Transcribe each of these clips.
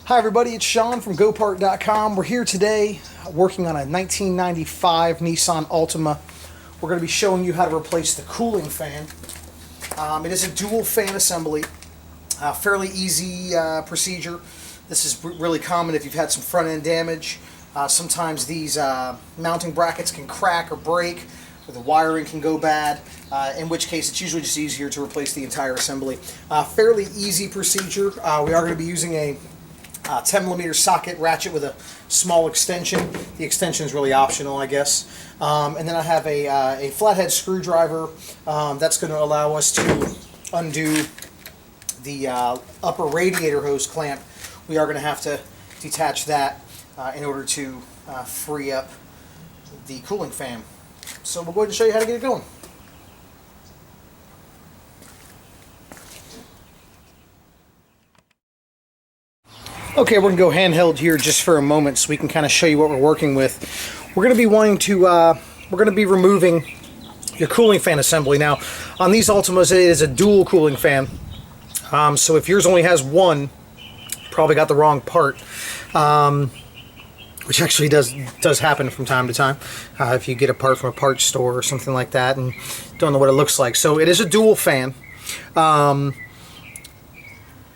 Hi everybody, it's Sean from GoPart.com. We're here today working on a 1995 Nissan Altima. We're going to be showing you how to replace the cooling fan. It is a dual fan assembly, fairly easy procedure. This is really common if you've had some front end damage. Sometimes these mounting brackets can crack or break, or the wiring can go bad, in which case it's usually just easier to replace the entire assembly. Fairly easy procedure. We are going to be using a 10mm socket ratchet with a small extension. The extension is really optional, I guess. And then I have a flathead screwdriver that's going to allow us to undo the upper radiator hose clamp. We are going to have to detach that in order to free up the cooling fan. So we'll go ahead and show you how to get it going. Okay, we're going to go handheld here just for a moment so we can kind of show you what we're working with. We're going to be removing your cooling fan assembly. Now, on these Altimas, it is a dual cooling fan. So if yours only has one, you probably got the wrong part, which actually does happen from time to time if you get a part from a parts store or something like that and don't know what it looks like. So it is a dual fan.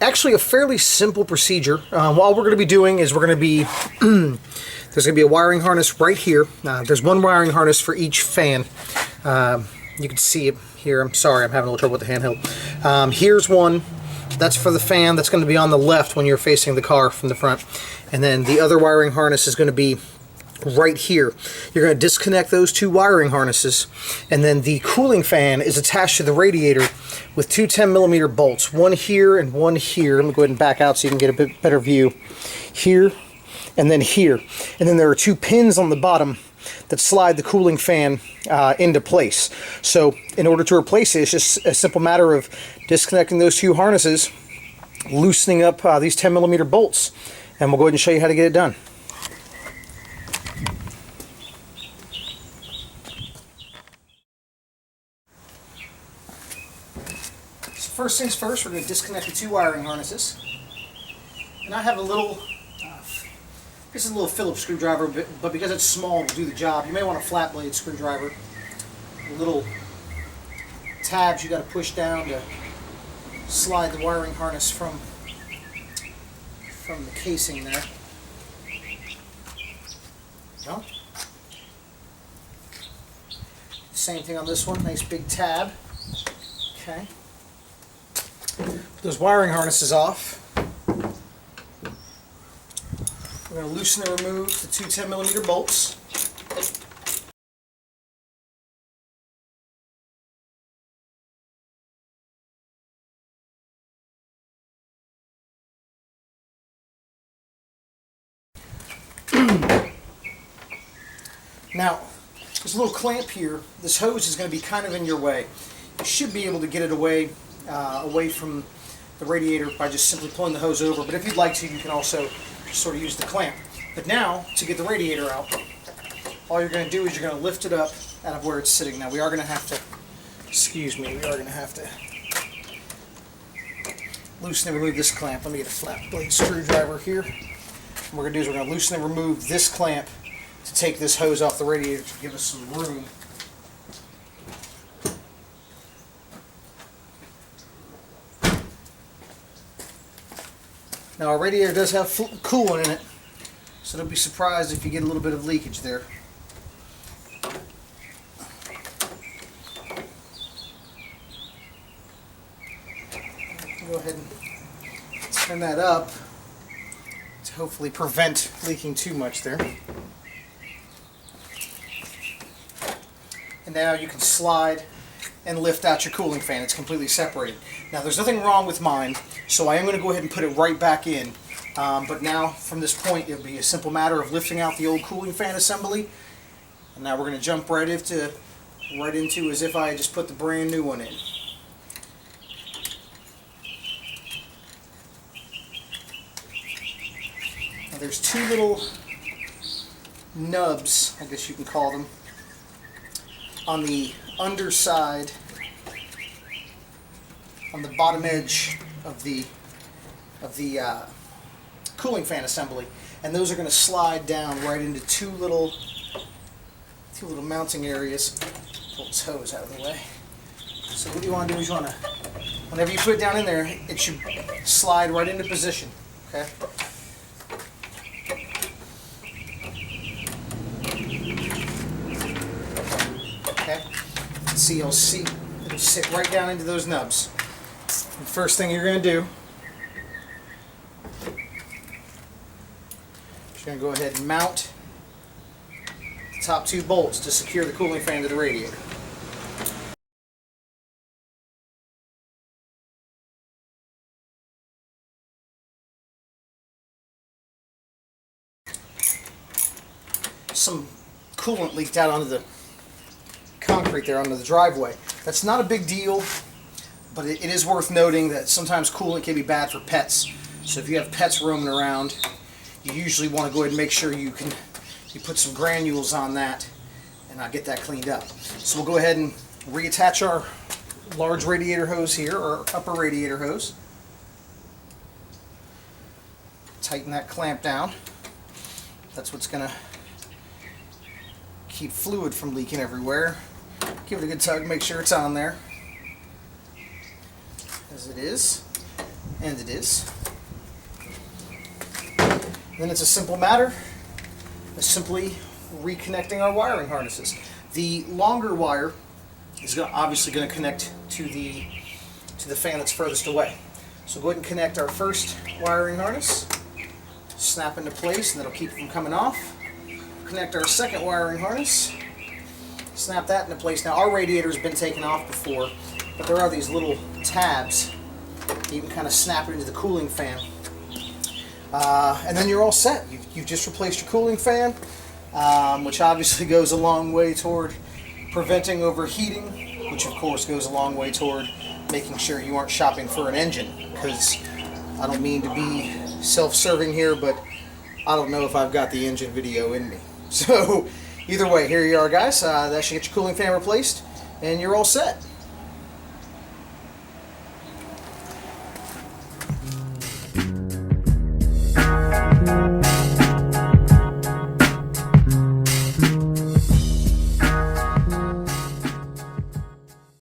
Actually a fairly simple procedure. All we're going to be doing is we're going to be there's going to be a wiring harness right here. There's one wiring harness for each fan. You can see it here. I'm sorry, I'm having a little trouble with the handheld. Here's one. That's for the fan. That's going to be on the left when you're facing the car from the front. And then the other wiring harness is going to be right here. You're going to disconnect those two wiring harnesses, and then the cooling fan is attached to the radiator with two 10mm bolts, one here and one here. Let me go ahead and back out so you can get a bit better view. Here and then here. And then there are two pins on the bottom that slide the cooling fan into place. So in order to replace it, it's just a simple matter of disconnecting those two harnesses, loosening up these 10mm bolts, and we'll go ahead and show you how to get it done. First things first, we're going to disconnect the two wiring harnesses. And I have a little, this is a little Phillips screwdriver, but because it's small to do the job, you may want a flat blade screwdriver. Little tabs you got to push down to slide the wiring harness from the casing there. Go. Same thing on this one, nice big tab. Okay. Put those wiring harnesses off. We're going to loosen and remove the two 10mm bolts. Now, this little clamp here, this hose is going to be kind of in your way. You should be able to get it away from the radiator by just simply pulling the hose over, but if you'd like to, you can also sort of use the clamp. But now, to get the radiator out, all you're going to do is you're going to lift it up out of where it's sitting. Now we are going to have to, we are going to have to loosen and remove this clamp. Let me get a flat blade screwdriver here. What we're going to do is we're going to loosen and remove this clamp to take this hose off the radiator to give us some room. Now our radiator does have coolant in it, so don't be surprised if you get a little bit of leakage there. Go ahead and turn that up to hopefully prevent leaking too much there. And now you can slide and lift out your cooling fan. It's completely separated. Now there's nothing wrong with mine, so I am going to go ahead and put it right back in. But now from this point it'll be a simple matter of lifting out the old cooling fan assembly, and now we're going to jump right into as if I had just put the brand new one in. Now there's two little nubs, I guess you can call them, on the underside, on the bottom edge of the cooling fan assembly, and those are going to slide down right into two little mounting areas. Pull this hose out of the way. So what you want to do is you want to, whenever you put it down in there, it should slide right into position. Okay. Okay. See, you'll see it'll sit right down into those nubs. The first thing you're going to do is you're going to go ahead and mount the top two bolts to secure the cooling fan to the radiator. Some coolant leaked out onto the concrete there onto the driveway. That's not a big deal, but it is worth noting that sometimes coolant can be bad for pets. So if you have pets roaming around, you usually want to go ahead and make sure you put some granules on that and get that cleaned up. So we'll go ahead and reattach our large radiator hose here, or upper radiator hose. Tighten that clamp down. That's what's going to keep fluid from leaking everywhere. Give it a good tug, make sure it's on there. As it is. And it is. Then it's a simple matter of simply reconnecting our wiring harnesses. The longer wire is obviously going to connect to the fan that's furthest away. So go ahead and connect our first wiring harness. Snap into place, and that'll keep it from coming off. Connect our second wiring harness. Snap that into place. Now our radiator's been taken off before, but there are these little tabs. You can kind of snap it into the cooling fan. And then you're all set. You've just replaced your cooling fan, which obviously goes a long way toward preventing overheating, which of course goes a long way toward making sure you aren't shopping for an engine, because I don't mean to be self-serving here, but I don't know if I've got the engine video in me. So either way, here you are, guys. That should get your cooling fan replaced, and you're all set.